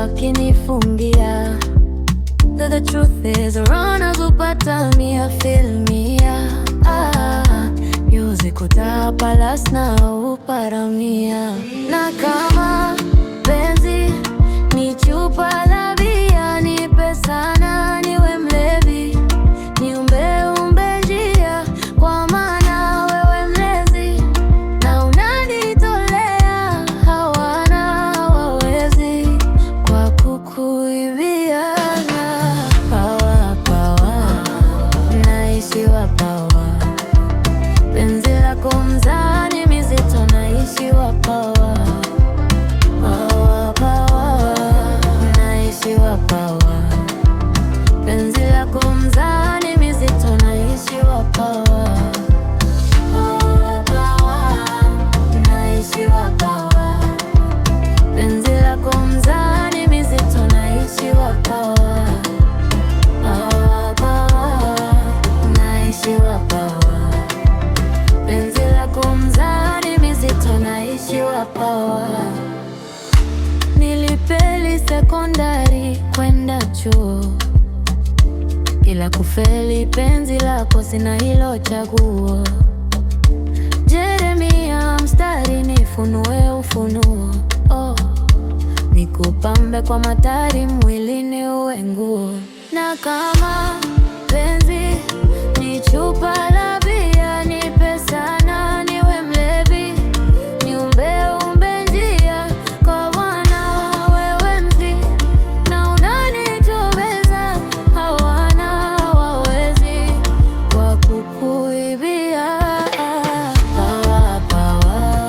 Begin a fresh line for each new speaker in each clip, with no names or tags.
wakinifungia. The truth is runners hupata mia filmia. Music utapa las na uparamia. Na kama penzi ni chupa la bia, nipe sana niwe mlevi, niumbe umbe njia, kwa maana wewe mlezi na unanitolea, hawana hawawezi kwa kukuibia. Pawa pawa, naishiwa pawa, penzi lako mzani mizito, naishiwa pawa. Pawa pawa, naishiwa pawa, penzi lako mzani mizito, naishiwa pawa. Pawa pawa, naishiwa pawa, penzi lako mzani mizito, naishiwa pawa. Pawa pawa, naishiwa pawa, penzi lako mzani mizito, naishiwa pawa. Nilipeli sekondari kwenda chuo, ila kufeli penzi lako sina hilo chaguo. Jeremia mstari nifunue ufunuo, nikupambe kwa matari mwilini uwe nguo. Na kama penzi ni chupa la bia, nipe sana niwe mlevi, niumbe umbe njia, kwa wana wewe mzi na unanitobeza, hawana hawawezi kwa kukuibia. Pawa pawa,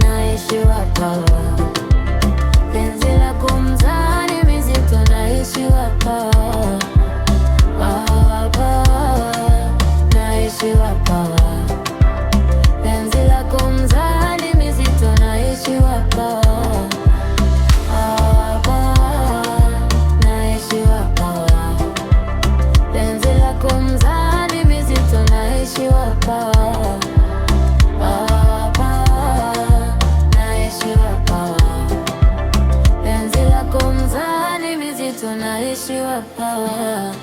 naishiwa pawa, penzi lako mzani mizito, naishiwa pawa. Pawa pawa, naishiwa pawa, penzi lako mzani mizito, naishiwa pawa. Pawa pawa, naishiwa pawa, penzi lako mzani mizito, naishiwa pawa. Pawa pawa, naishiwa pawa, penzi lako mzani mizito, naishiwa pawa.